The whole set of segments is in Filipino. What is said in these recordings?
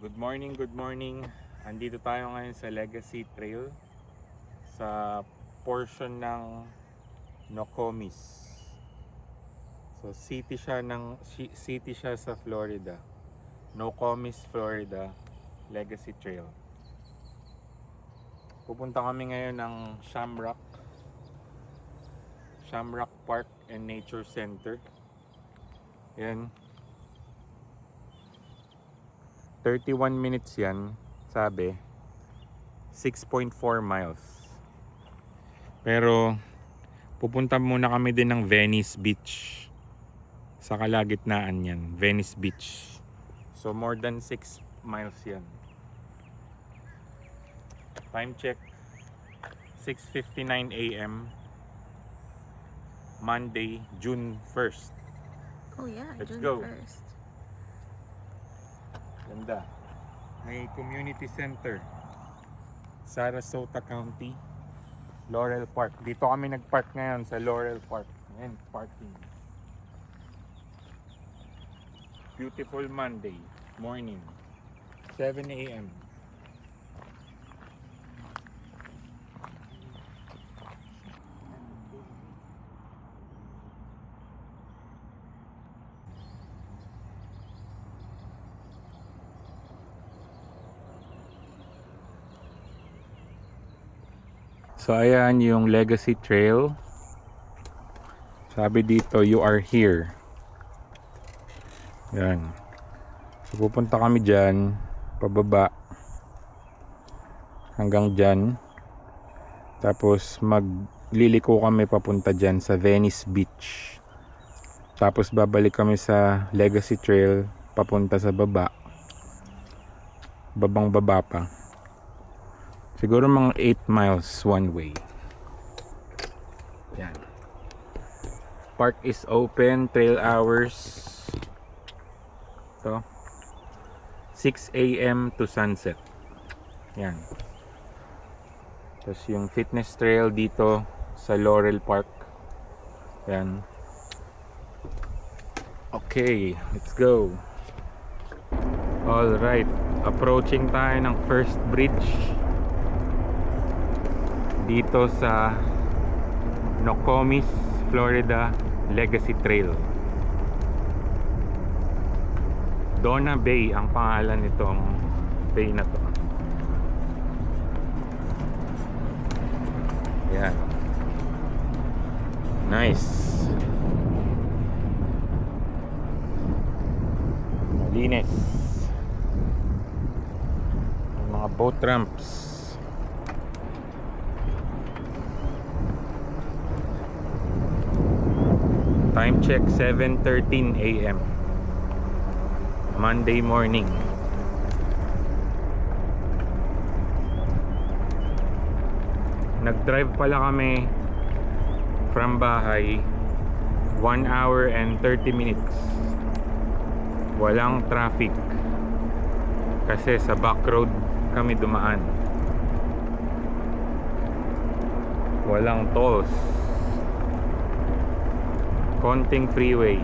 Good morning, good morning. Andito tayo ngayon sa Legacy Trail sa portion ng Nokomis. So city siya sa Florida. Nokomis, Florida, Legacy Trail. Pupunta kami ngayon ng Shamrock Park and Nature Center. Yan. 31 minutes yan, sabi. 6.4 miles. Pero pupunta muna kami din ng Venice Beach. Sa kalagitnaan yan, Venice Beach. So more than 6 miles yan. Time check, 6:59 a.m. Monday, June 1st. Oh yeah, Let's June go. 1st. Ganda. May community center. Sarasota County, Laurel Park. Dito kami nagpark ngayon sa Laurel Park. Ayan, parking. Beautiful Monday morning. 7 a.m. So ayan yung Legacy Trail. Sabi dito, you are here. Yan. So pupunta kami dyan, pababa hanggang dyan. Tapos magliliko kami papunta dyan sa Venice Beach. Tapos babalik kami sa Legacy Trail papunta sa baba. Babang baba pa. Siguro mga 8 miles one way. Yan. Park is open, trail hours. So 6 a.m. to sunset. Yan. Tapos yung fitness trail dito sa Laurel Park. Yan. Okay, let's go. All right, approaching tayo ng first bridge dito sa Nokomis, Florida, Legacy Trail. Donna Bay ang pangalan nitong bay na to. Yan. Nice. Malinis. Mga boat ramps. Time check, 7:13 a.m. Monday morning. Nag-drive pala kami from bahay 1 hour and 30 minutes. Walang traffic kasi sa back road kami dumaan. Walang tolls. Konting freeway.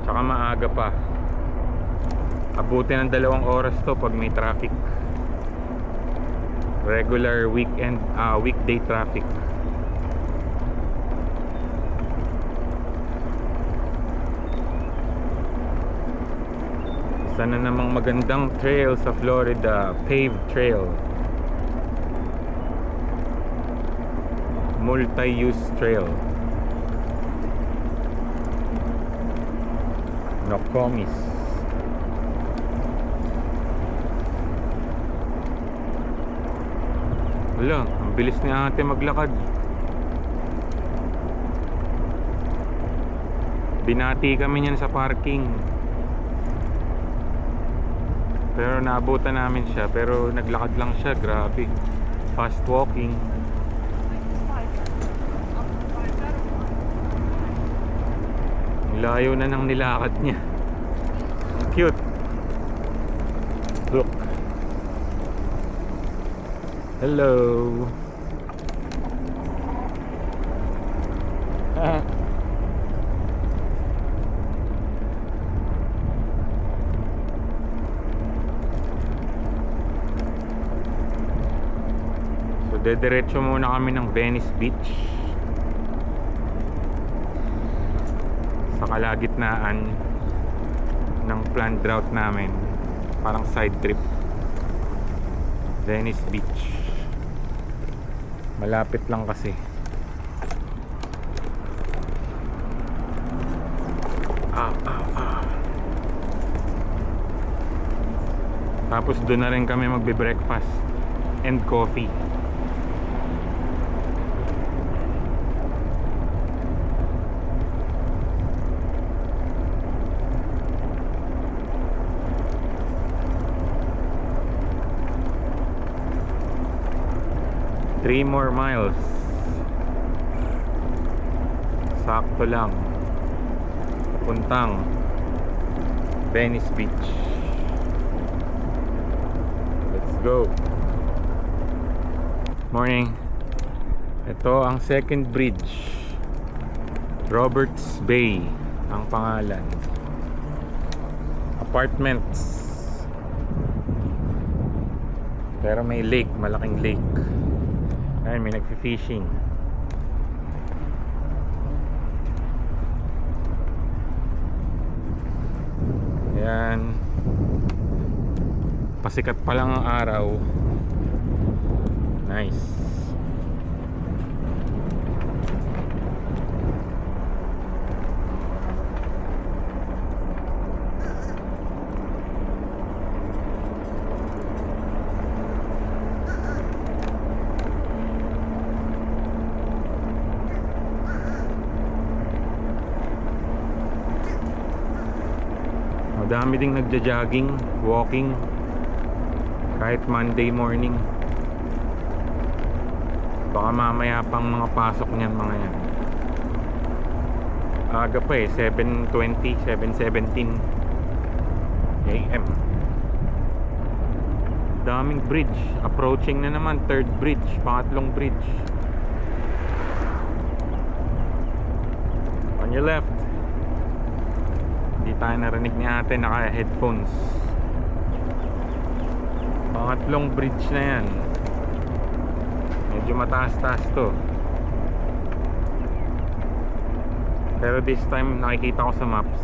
Tsaka maaga pa. Abutin ng 2 oras to pag may traffic. Regular weekday traffic. Sana namang magandang trail sa Florida, paved trail. Multi-use trail. Nokomis. Wala, ang bilis ni ate maglakad. Binati kami niyan sa parking. Pero naabutan namin siya, pero naglakad lang siya, grabe. Fast walking. Layo na ng nilakad niya. Cute. Look. Hello. Dediretso muna kami ng Venice Beach sa kalagitnaan ng planned route namin. Parang side trip. Venice Beach. Malapit lang kasi. Tapos doon na rin kami magbe-breakfast and coffee. Three more miles. Sakto lang. Puntang Venice Beach. Let's go. Morning. Ito ang second bridge. Roberts Bay ang pangalan. Apartments. Pero may lake, malaking lake. Ayun, may nagfi-fishing. Ayan. Pasikat pa lang ang araw. Nice. Madami ding nagja-jogging, walking kahit Monday morning. Baka mamaya pang mga pasok niyan mga yan. Aga pa eh, 7:20, 7:17 AM. Daming bridge. Approaching na naman, third bridge, pangatlong bridge. On your left. Hindi tayo narinig ni ate, naka headphones. Pangatlong bridge na yan. Medyo mataas-taas to. Pero this time nakikita ko sa maps,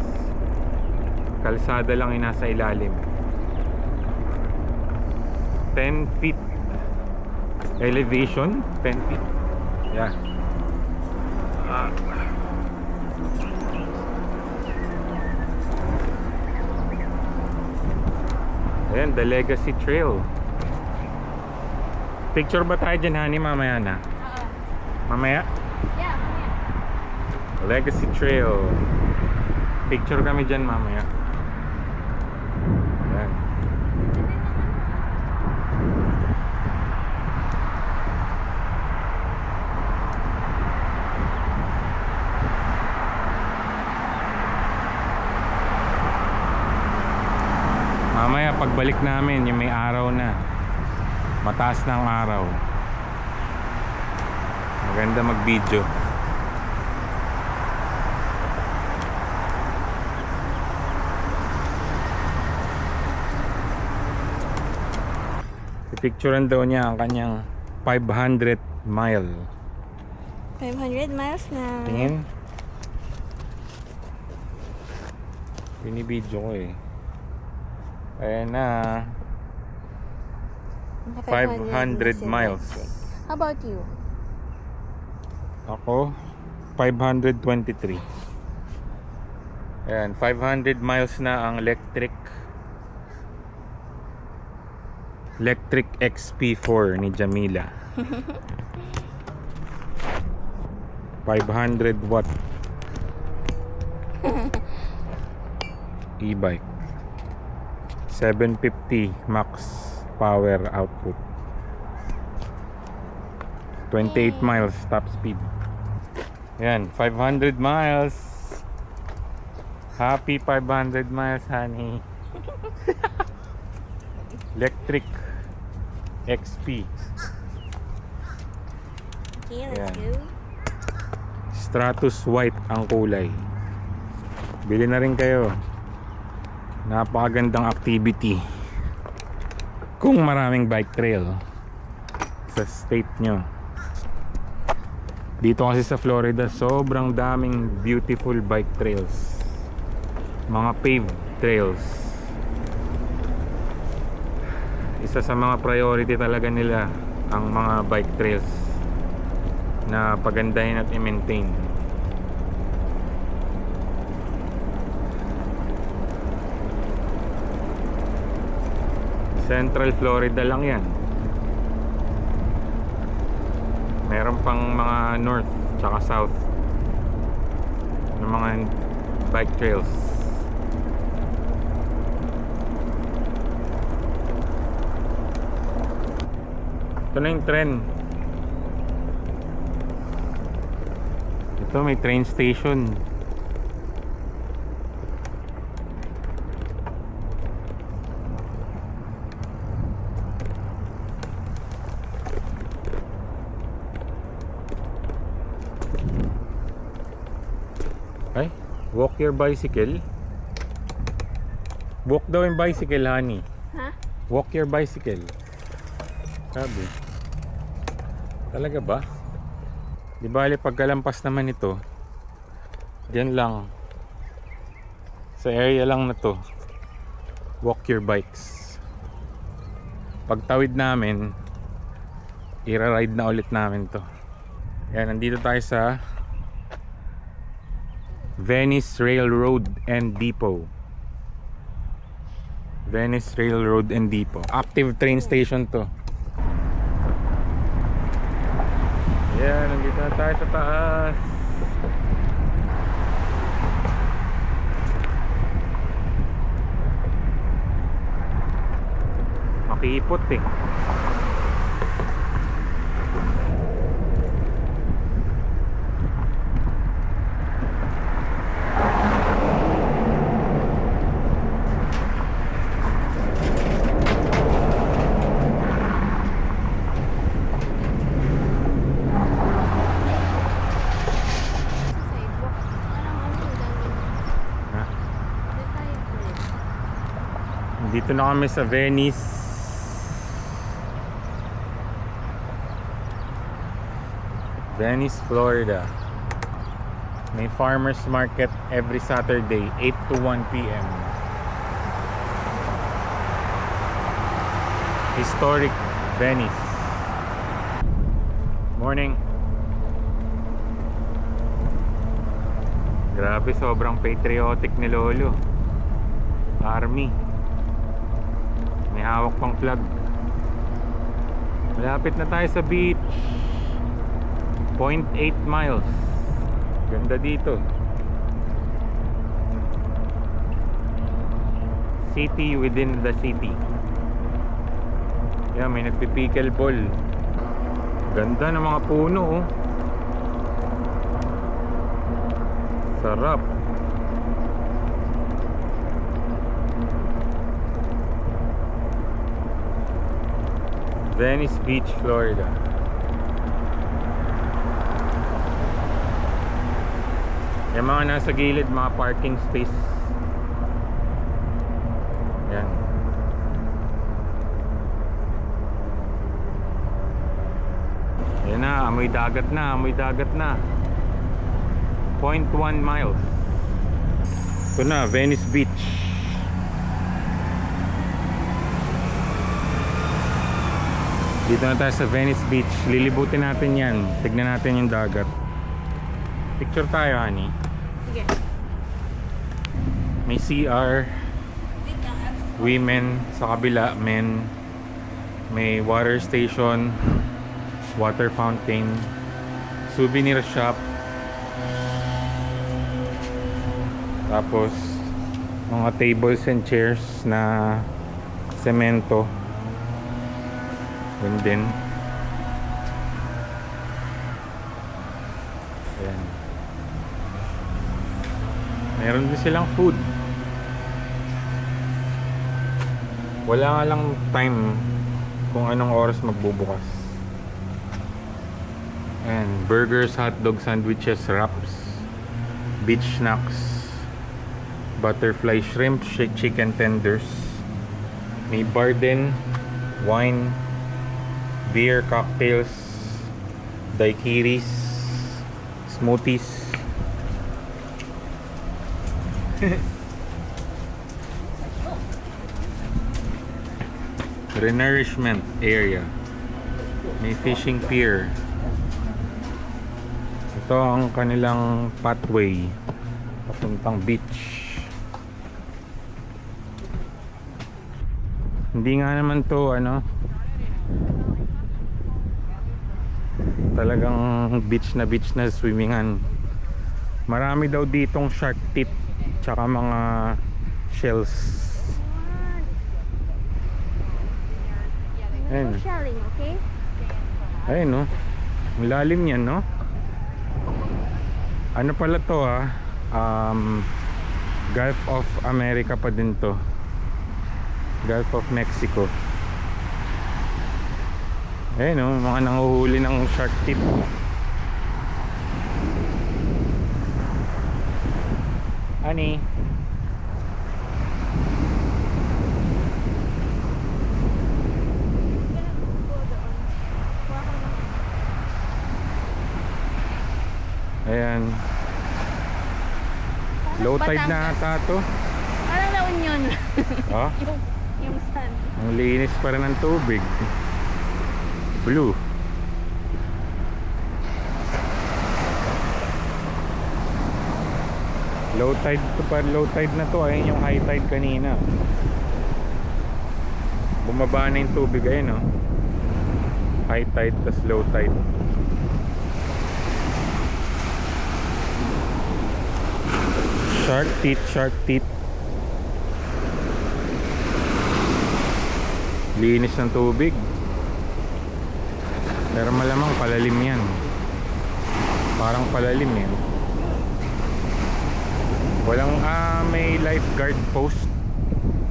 kalsada lang yung nasa ilalim. 10 feet elevation. 10 feet. Yeah. Ayan, the Legacy Trail. Picture ba tayo dyan, honey? Mamaya na. Mamaya? Yeah, mamaya. Legacy Trail. Picture kami dyan mamaya. Ayan. Mamaya pagbalik namin, yung may araw na, mataas na ang araw, maganda mag video. Pipicturean daw niya ang kanyang 500 mile. 500 miles na. Tingin. Binibidyo ko eh. Ayan na. 500 miles. How about you? Ako 523. Ayan, 500 miles na ang electric XP4 ni Jamila. 500 watt e-bike. 750 max power output. 28 miles top speed. Yan, 500 miles. Happy 500 miles, honey. Electric XP. Okay, let's Ayan. go. Stratus white ang kulay. Bili na rin kayo. Napakagandang activity kung maraming bike trail. sa state nyo. Dito kasi sa Florida, sobrang daming beautiful bike trails. Mga paved trails. Isa sa mga priority talaga nila ang mga bike trails na pagandahin at i-maintain. Central Florida lang yan. Meron pang mga north tsaka south ng mga bike trails. Ito na yung tren. Ito may train station. Ay, walk your bicycle. Walk daw yung bicycle, honey. Huh? Walk your bicycle. Sabi. Talaga ba? Di bale pagkalampas naman ito, diyan lang. Sa area lang na to. Walk your bikes. Pagtawid namin, ira-ride na ulit namin to. Yan, nandito tayo sa Venice Railroad and Depot. Venice Railroad and Depot. Active train station to. Yan, nandito na tayo sa taas. Makipot eh. Sidewalk. Parang ano yung gawin? Ha? Hindi tayo ulit. Dito na kami sa Venice. Venice, Florida. May farmers market every Saturday, 8 to 1 p.m. Historic Venice. Morning. Grabe, sobrang patriotic ni Lolo. Army. May hawak pang flag. Malapit na tayo sa beach. 0.8 miles. Ganda dito. City within the city. Yan, may nagpipickle ball. Ganda ng mga puno oh. Sarap. Venice Beach, Florida. Yung mga nasa gilid, mga parking space. Yan. Yan na, amoy dagat na, amoy dagat na. 0.1 miles. Ito na, Venice Beach. Dito na tayo sa Venice Beach. Lilibutin natin yan. Tignan natin yung dagat. Picture tayo, honey. Sige. May CR. Wait lang. Women. Sa kabila, men. May water station. Water fountain. Souvenir shop. Tapos mga tables and chairs na semento. Yun din. Ayan. Meron din silang food. Wala nga lang time kung anong oras magbubukas. Ayan, burgers, hotdog, sandwiches, wraps, beach snacks, butterfly shrimp, chicken tenders. May bar din, wine, beer, cocktails, daiquiris, smoothies. Renourishment area. May fishing pier. Ito ang kanilang pathway papuntang beach. Hindi nga naman to talagang beach na swimmingan. Marami daw ditong shark tip tsaka mga shells. Ayun. No shelling, okay? Ayun, no? Ang lalim yan, no? Ano pala to, Gulf of America pa din to. Gulf of Mexico. Ayun, no? Mga nanguhuli ng shark tip. Honey. Ayan. Low tide na ata to. Parang La Union. Oh, yung sun. ang linis pa rin ng tubig. Blue. Low tide to pa, low tide na to. Ayun yung high tide kanina. Bumaba na yung tubig, ayun, no? High tide tas low tide. Shark teeth. Linis ng tubig. Pero malamang palalim yan. Parang palalim yan. Walang may lifeguard post.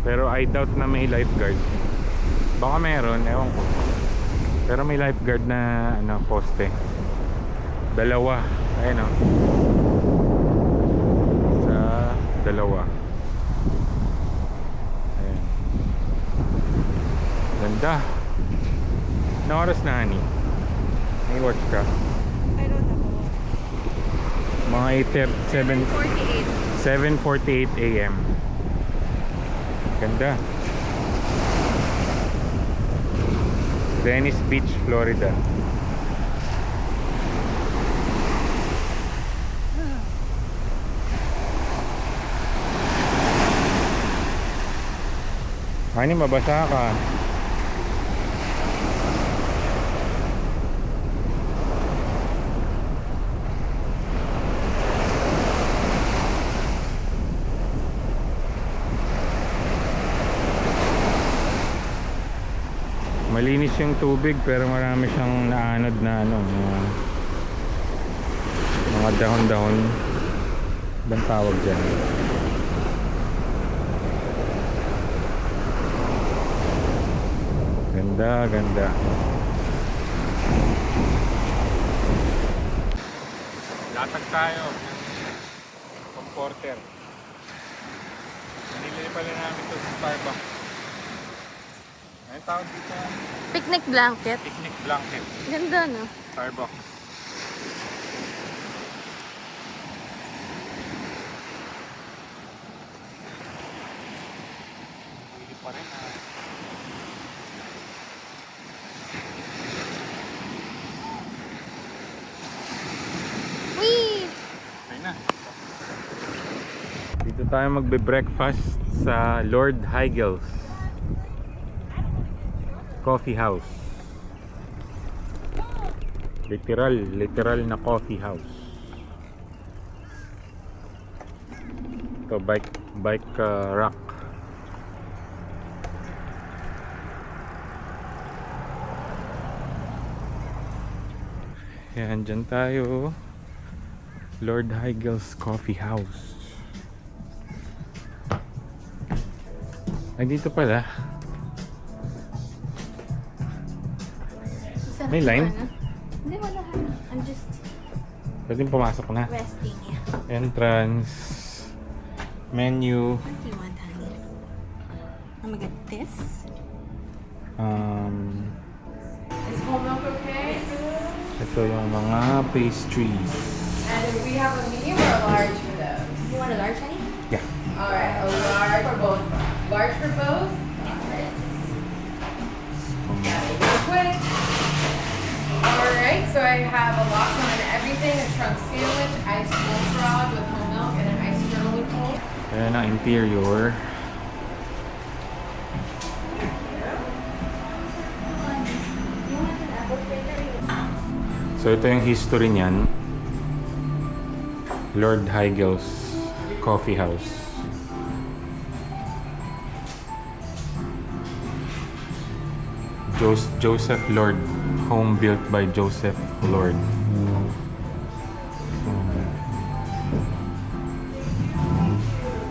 Pero I doubt na may lifeguard. Baka meron, ewan ko. Pero may lifeguard na poste. Dalawa. Ayun, o. Dalawa. Ayan. Ganda. Na oras na, honey? May watch ka? I don't know. Mga 7:48 AM. Ganda. Venice Beach, Florida. Honey, mabasa ka. Malinis yung tubig pero marami siyang naanod na mga dahon-dahon. Bang tawag dyan? Ganda. Latag tayo ng porter. Nanili pala namin ito sa Starbucks. Ano tawag dito? Picnic blanket. Picnic blanket. Ganda, no? Starbucks. Hindi pa rin, Whee! Okay na. Dito tayo magbe-breakfast sa Lord Heigel's Coffee House. Literal na coffee house. Ito bike rack. Yan, dyan tayo. Lord Heigel's Coffee House. Ay, dito pala. May line? Hindi, wala. I'm just Pwedeng pumasok na. resting. Entrance. Menu. What do you want, honey? I'm gonna get this. Um, This Is whole milk okay for this? Ito yung mga pastries. And do we have a medium or a large for those? You want a large, honey? Yeah. Alright, a large for both. Large for both? Alright. Quick. Alright, so I have a lox on and everything, a trunk sandwich, iced bullfrog with whole milk, and an iced journal with whole. Ayan ang interior. So ito yung history niyan. Lord Heigel's Coffee House. Joseph Lord. Home built by Joseph Lord. So,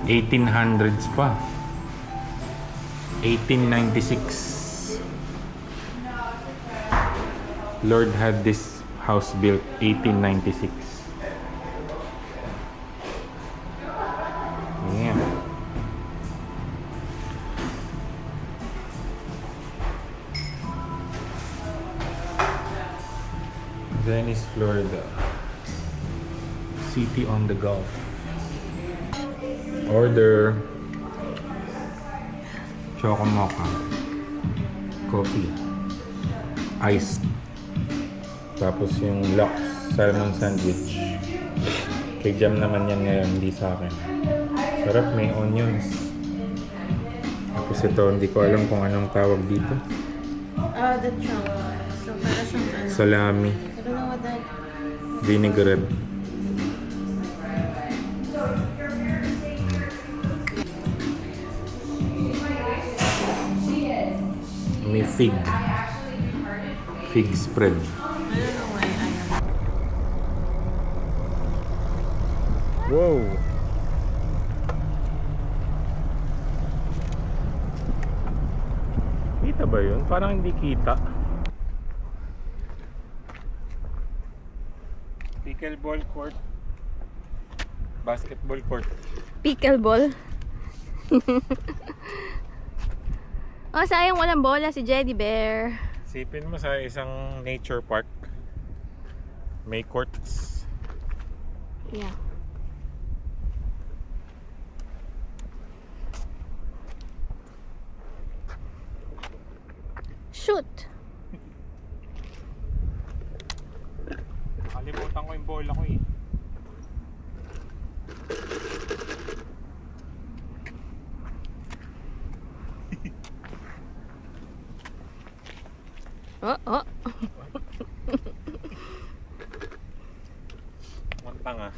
1800s pa. 1896. Lord had this house built 1896. Yeah. Venice, Florida. City on the Gulf. Order Choco Mocha coffee iced, tapos yung Lux salmon sandwich. Kay Jam naman yan ngayon, hindi sa akin. Sarap, may onions. Tapos ito, hindi ko alam kung anong tawag dito. The trunk. So, para siyang ano. Salami, I don't know what that... vinaigrette. May fig spread. I don't know why I am... Wow! Kita ba yun? Parang hindi kita. Pickleball court. Basketball court. Pickleball. Oh, sayang walang bola si Jeddy Bear. Sipin mo sa isang nature park. May courts. Yeah. Shoot. Nakalimutan ko yung bola ko eh. Oh. Montang ah.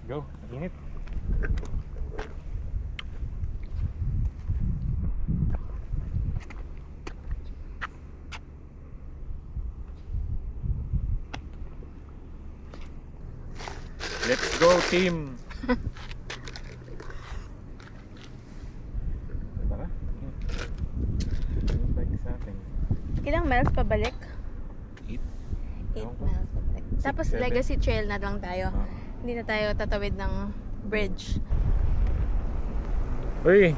Go, init. Let's go team. Tara. Yung bike sa atin. Ilang miles pabalik? 8. 8 miles pabalik. Tapos 7. Legacy Trail na lang tayo. Ah. Hindi na tayo tatawid ng bridge. Uy!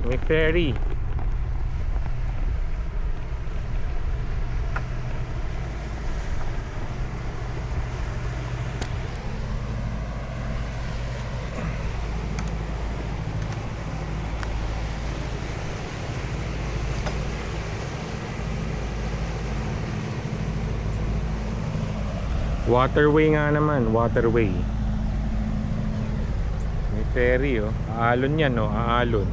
May ferry. Waterway nga naman, waterway. May ferry oh. Aalon yan oh, aalon.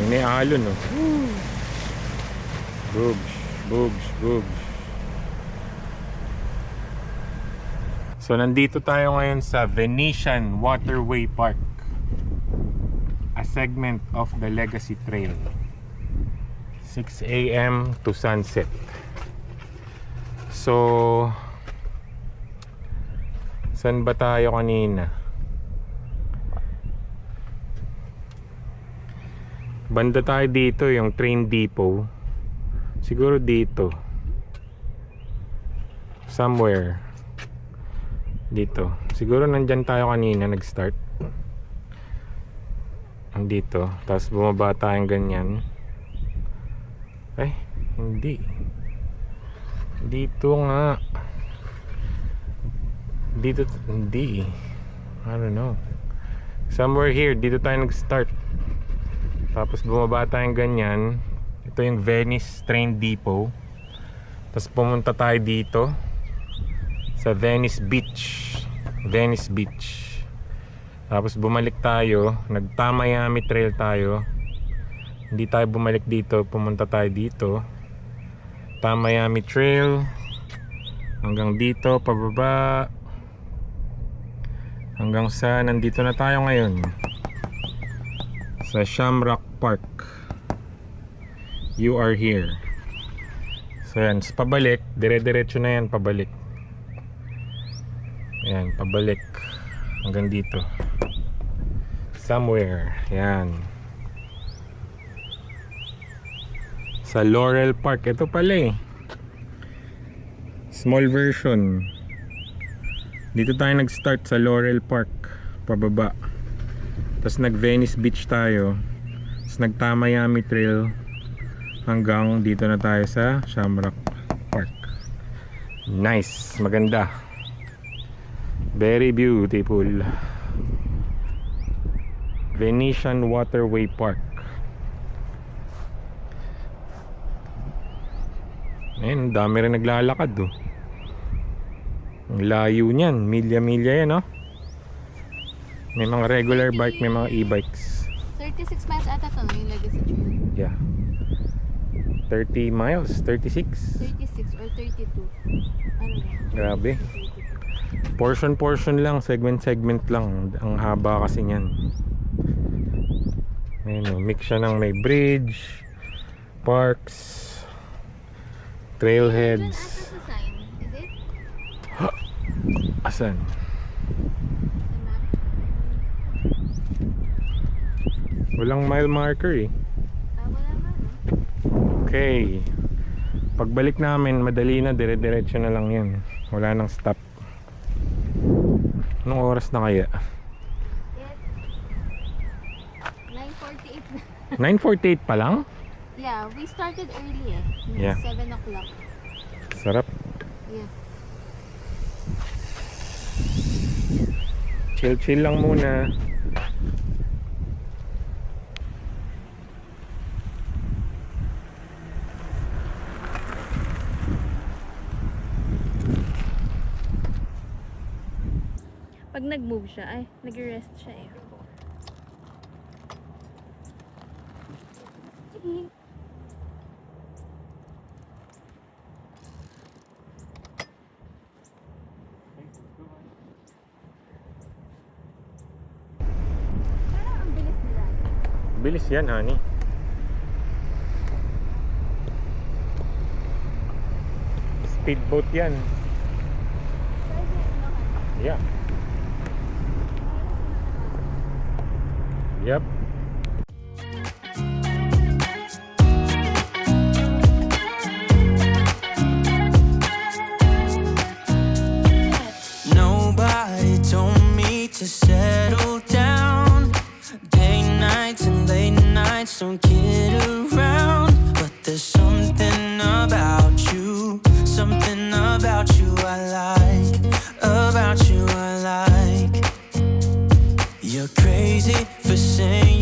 May aalon oh. Bugs, bugs, bugs. So nandito tayo ngayon sa Venetian Waterway Park, a segment of the Legacy Trail. 6 AM to sunset. So saan ba tayo kanina? Banda tayo dito, yung train depot. Siguro dito. Somewhere. Dito. Siguro nandyan tayo kanina nag-start. Dito. Tapos bumaba tayong ganyan. Ay, hindi. Dito nga. Dito, hindi. I don't know. Somewhere here, dito tayo nag-start. Tapos bumaba tayong ganyan. Ito yung Venice train depot. Tapos pumunta tayo dito sa Venice Beach. Venice Beach. Tapos bumalik tayo, nag-Tamayami Trail tayo. Hindi tayo bumalik dito, pumunta tayo dito. Tamayami Trail hanggang dito pababa. Hanggang sa nandito na tayo ngayon sa Shamrock Park. You are here. So yan, pabalik, dire-diretso na yan pabalik. Yan, pabalik hanggang dito. Somewhere, yan. Sa Laurel Park, ito pala eh. Small version. Dito tayo nag-start sa Laurel Park, pababa. Tapos nag-Venice Beach tayo. Tapos nag-Tamayami Trail hanggang dito na tayo sa Shamrock Park. Nice, maganda. Very beautiful. Venetian Waterway Park. Ayun, dami rin naglalakad oh. Ang layo niyan, milya-milya yan oh. May mga regular bike, may mga e-bikes. 36 miles ata to, no, yung Legacy Trail. Yeah. 30 miles, 36. 36 or 32. Ano yan? Grabe. Portion lang, segment lang. Ang haba kasi niyan. Ayun oh, mix siya ng may bridge, parks, trailheads. Diyan ata sa sign, is it? Asan? Sa map? Walang mile marker eh. Wala nga, no? Okay. Pagbalik namin, madali na, dire-diretso na lang yan. Wala nang stop. Anong oras na kaya? It's 9:48 na. 9:48 pa lang? Yeah, we started early eh. Yeah. 7 o'clock. Sarap. Yeah. Chill lang muna. Pag nag-move siya, ay, nag-rest siya eh. Parang ang bilis nila. Bilis yan, honey. Speedboat yan. Yeah. Yep. Nobody told me to settle down. Day nights and late nights don't get around. But there's something about you I like. About you I like. You're crazy for saying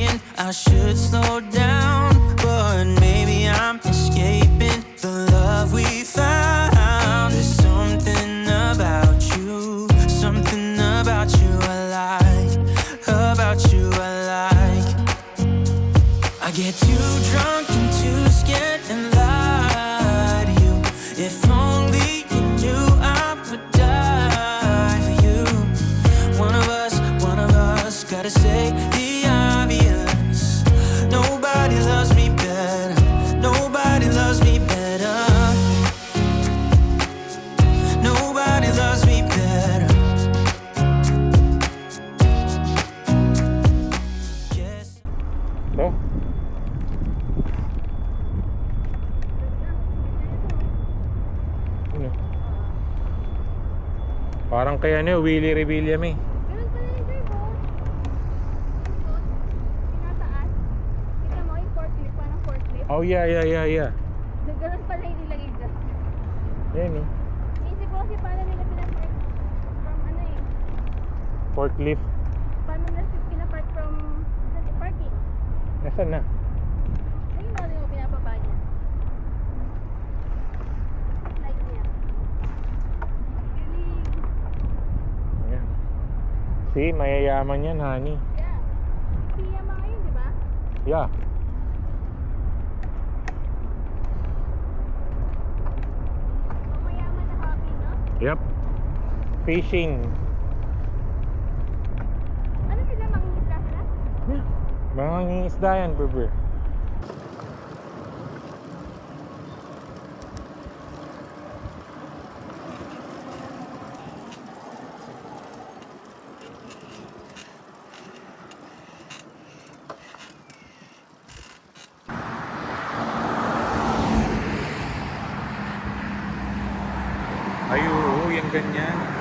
Parang kaya ano, Willie Revilla eh. Ganun pala yung drive, oh. Pinataas. Kita mo yung forklift, parang forklift. Oh yeah. Ganun pala yung nilagay dyan. Yan eh. Isip ko kasi paano nila pinapark from ano eh. Forklift. Paano nila pinapark from parking. Nasaan na? Ayun mo yung pinapaba niya. Like niya. Galing. Ayan. See, mayayaman yan, honey. Yeah. Siya mga yun, di ba? Yeah. Mayaman na hobby, no? Yep. Fishing. Ano sila, mangingisda sila? Yeah. Mga ngingisda yan, bebe. Ay, oo, yan ganyan.